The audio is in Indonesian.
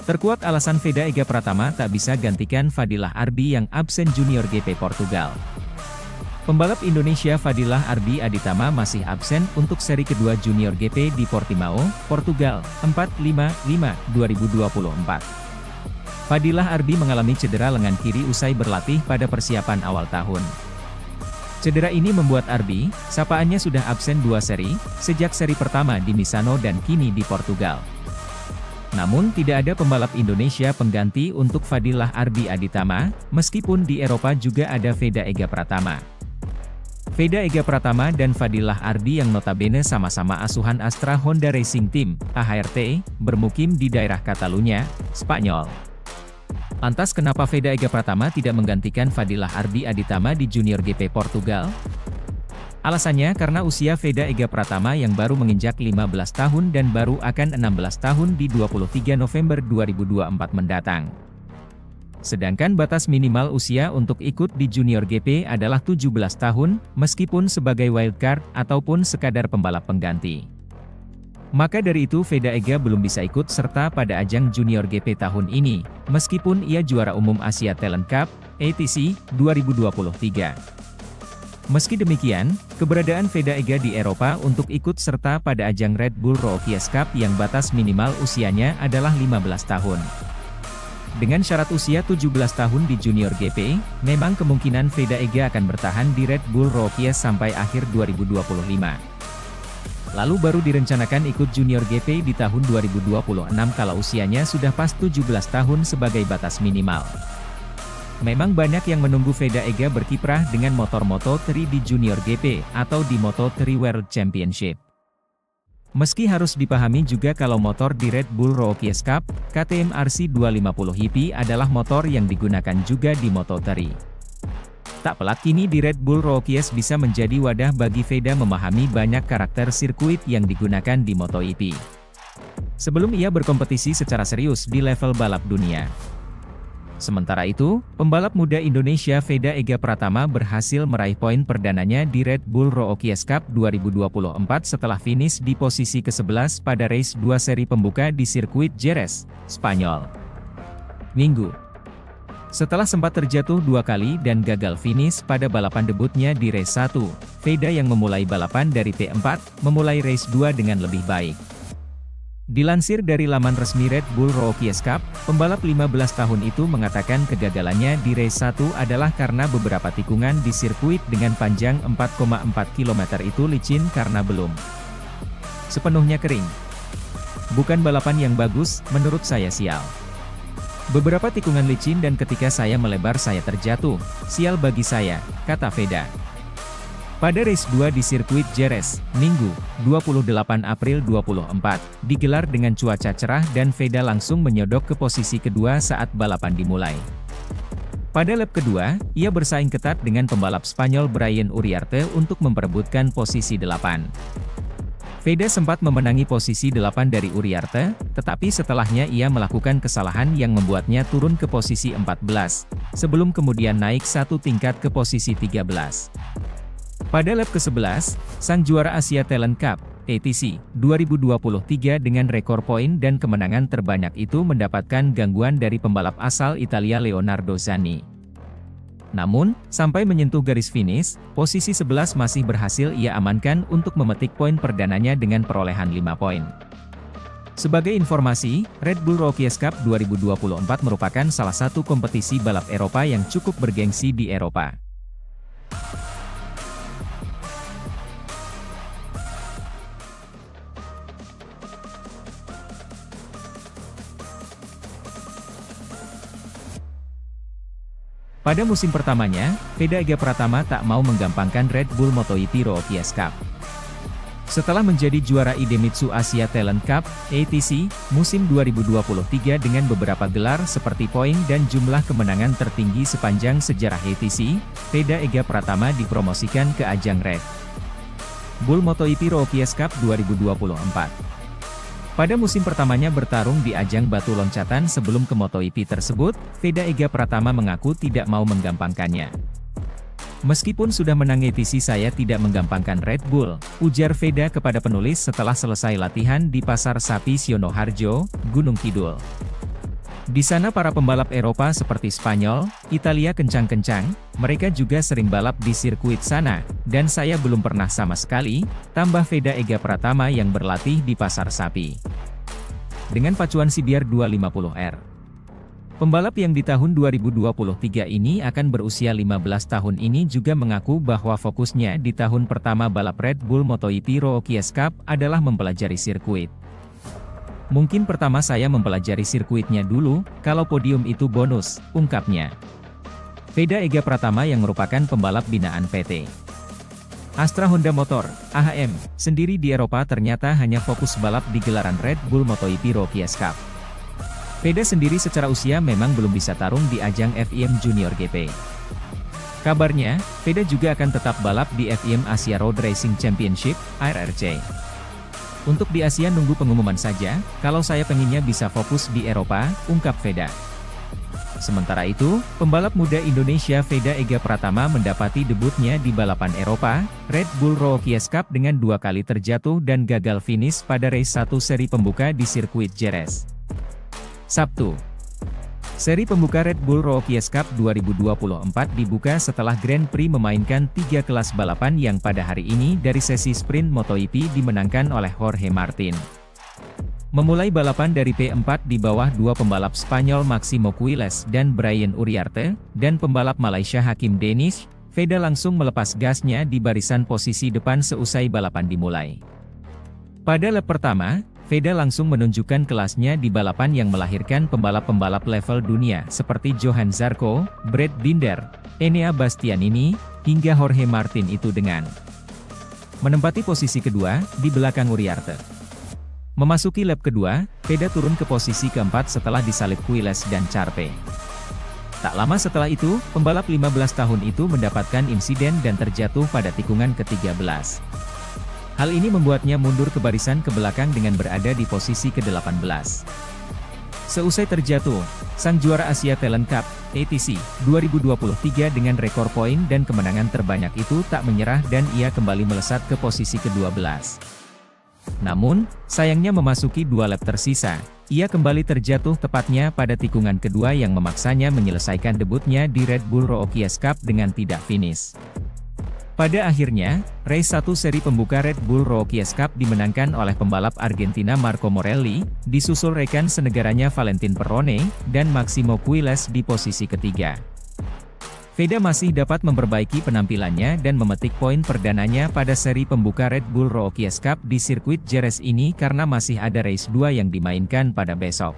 Terkuak alasan Veda Ega Pratama tak bisa gantikan Fadilah Arbi yang absen Junior GP Portugal. Pembalap Indonesia Fadilah Arbi Aditama masih absen untuk seri kedua Junior GP di Portimao, Portugal, 4/5/5/2024. Fadilah Arbi mengalami cedera lengan kiri usai berlatih pada persiapan awal tahun. Cedera ini membuat Arbi, sapaannya sudah absen 2 seri, sejak seri pertama di Misano dan kini di Portugal. Namun tidak ada pembalap Indonesia pengganti untuk Fadilah Arbi Aditama, meskipun di Eropa juga ada Veda Ega Pratama. Veda Ega Pratama dan Fadilah Arbi yang notabene sama-sama asuhan Astra Honda Racing Team, AHRT, bermukim di daerah Catalunya, Spanyol. Lantas kenapa Veda Ega Pratama tidak menggantikan Fadilah Arbi Aditama di Junior GP Portugal? Alasannya karena usia Veda Ega Pratama yang baru menginjak 15 tahun dan baru akan 16 tahun di 23 November 2024 mendatang. Sedangkan batas minimal usia untuk ikut di Junior GP adalah 17 tahun, meskipun sebagai wildcard ataupun sekadar pembalap pengganti. Maka dari itu Veda Ega belum bisa ikut serta pada ajang Junior GP tahun ini, meskipun ia juara umum Asia Talent Cup, ATC, 2023. Meski demikian, keberadaan Veda Ega di Eropa untuk ikut serta pada ajang Red Bull Rookies Cup yang batas minimal usianya adalah 15 tahun. Dengan syarat usia 17 tahun di Junior GP, memang kemungkinan Veda Ega akan bertahan di Red Bull Rookies sampai akhir 2025. Lalu baru direncanakan ikut Junior GP di tahun 2026 kalau usianya sudah pas 17 tahun sebagai batas minimal. Memang banyak yang menunggu Veda Ega berkiprah dengan motor Moto3 di Junior GP, atau di Moto3 World Championship. Meski harus dipahami juga kalau motor di Red Bull Rookies Cup, KTM RC 250 Hippie adalah motor yang digunakan juga di Moto3. Tak pelak kini di Red Bull Rookies bisa menjadi wadah bagi Veda memahami banyak karakter sirkuit yang digunakan di MotoGP. Sebelum ia berkompetisi secara serius di level balap dunia. Sementara itu, pembalap muda Indonesia Veda Ega Pratama berhasil meraih poin perdananya di Red Bull Rookies Cup 2024 setelah finish di posisi ke-11 pada race 2 seri pembuka di sirkuit Jerez, Spanyol. Minggu. Setelah sempat terjatuh 2 kali dan gagal finish pada balapan debutnya di race 1, Veda yang memulai balapan dari P4, memulai race 2 dengan lebih baik. Dilansir dari laman resmi Red Bull Rookies Cup, pembalap 15 tahun itu mengatakan kegagalannya di race 1 adalah karena beberapa tikungan di sirkuit dengan panjang 4,4 km itu licin karena belum sepenuhnya kering. Bukan balapan yang bagus, menurut saya sial. Beberapa tikungan licin dan ketika saya melebar saya terjatuh, sial bagi saya, kata Veda. Pada race 2 di sirkuit Jerez, Minggu, 28 April 2024, digelar dengan cuaca cerah dan Veda langsung menyodok ke posisi kedua saat balapan dimulai. Pada lap kedua, ia bersaing ketat dengan pembalap Spanyol Brian Uriarte untuk memperebutkan posisi 8. Veda sempat memenangi posisi 8 dari Uriarte, tetapi setelahnya ia melakukan kesalahan yang membuatnya turun ke posisi 14, sebelum kemudian naik satu tingkat ke posisi 13. Pada lap ke-11, sang juara Asia Talent Cup, ATC, 2023 dengan rekor poin dan kemenangan terbanyak itu mendapatkan gangguan dari pembalap asal Italia Leonardo Zanni. Namun, sampai menyentuh garis finish, posisi 11 masih berhasil ia amankan untuk memetik poin perdananya dengan perolehan 5 poin. Sebagai informasi, Red Bull Rookies Cup 2024 merupakan salah satu kompetisi balap Eropa yang cukup bergengsi di Eropa. Pada musim pertamanya, Veda Ega Pratama tak mau menggampangkan Red Bull MotoGP Rookies Cup. Setelah menjadi juara Idemitsu Asia Talent Cup, ATC, musim 2023 dengan beberapa gelar seperti poin dan jumlah kemenangan tertinggi sepanjang sejarah ATC, Veda Ega Pratama dipromosikan ke ajang Red Bull MotoGP Rookies Cup 2024. Pada musim pertamanya bertarung di ajang batu loncatan sebelum ke MotoGP tersebut, Veda Ega Pratama mengaku tidak mau menggampangkannya. Meskipun sudah menang ATC saya tidak menggampangkan Red Bull, ujar Veda kepada penulis setelah selesai latihan di Pasar Sapi Sionoharjo, Gunung Kidul. Di sana para pembalap Eropa seperti Spanyol, Italia kencang-kencang, mereka juga sering balap di sirkuit sana, dan saya belum pernah sama sekali, tambah Veda Ega Pratama yang berlatih di Pasar Sapi. Dengan pacuan CBR 250R. Pembalap yang di tahun 2023 ini akan berusia 15 tahun ini juga mengaku bahwa fokusnya di tahun pertama balap Red Bull MotoGP Rookies Cup adalah mempelajari sirkuit. Mungkin pertama saya mempelajari sirkuitnya dulu, kalau podium itu bonus, ungkapnya. Veda Ega Pratama yang merupakan pembalap binaan PT Astra Honda Motor, AHM, sendiri di Eropa ternyata hanya fokus balap di gelaran Red Bull MotoGP Rookies Cup. Veda sendiri secara usia memang belum bisa tarung di ajang FIM Junior GP. Kabarnya, Veda juga akan tetap balap di FIM Asia Road Racing Championship, ARRC. Untuk di Asia nunggu pengumuman saja, kalau saya pengennya bisa fokus di Eropa, ungkap Veda. Sementara itu, pembalap muda Indonesia Veda Ega Pratama mendapati debutnya di balapan Eropa, Red Bull Rookies Cup dengan 2 kali terjatuh dan gagal finish pada race 1 seri pembuka di sirkuit Jerez. Sabtu. Seri pembuka Red Bull Rookies Cup 2024 dibuka setelah Grand Prix memainkan 3 kelas balapan yang pada hari ini dari sesi sprint MotoGP dimenangkan oleh Jorge Martin. Memulai balapan dari P4 di bawah 2 pembalap Spanyol Máximo Quiles dan Brian Uriarte, dan pembalap Malaysia Hakim Denish, Veda langsung melepas gasnya di barisan posisi depan seusai balapan dimulai. Pada lap pertama, Veda langsung menunjukkan kelasnya di balapan yang melahirkan pembalap-pembalap level dunia seperti Johan Zarco, Brad Binder, Enea Bastianini, hingga Jorge Martin itu dengan menempati posisi kedua, di belakang Uriarte. Memasuki lap kedua, Veda turun ke posisi keempat setelah disalip Quiles dan Charpe. Tak lama setelah itu, pembalap 15 tahun itu mendapatkan insiden dan terjatuh pada tikungan ke-13. Hal ini membuatnya mundur ke barisan ke belakang dengan berada di posisi ke-18. Seusai terjatuh, sang juara Asia Talent Cup, ATC, 2023 dengan rekor poin dan kemenangan terbanyak itu tak menyerah dan ia kembali melesat ke posisi ke-12. Namun, sayangnya memasuki 2 lap tersisa, ia kembali terjatuh tepatnya pada tikungan kedua yang memaksanya menyelesaikan debutnya di Red Bull Rookies Cup dengan tidak finish. Pada akhirnya, race 1 seri pembuka Red Bull Rookies Cup dimenangkan oleh pembalap Argentina Marco Morelli, disusul rekan senegaranya Valentin Perrone, dan Máximo Quiles di posisi ketiga. Veda masih dapat memperbaiki penampilannya dan memetik poin perdananya pada seri pembuka Red Bull Rookies Cup di sirkuit Jerez ini karena masih ada race 2 yang dimainkan pada besok.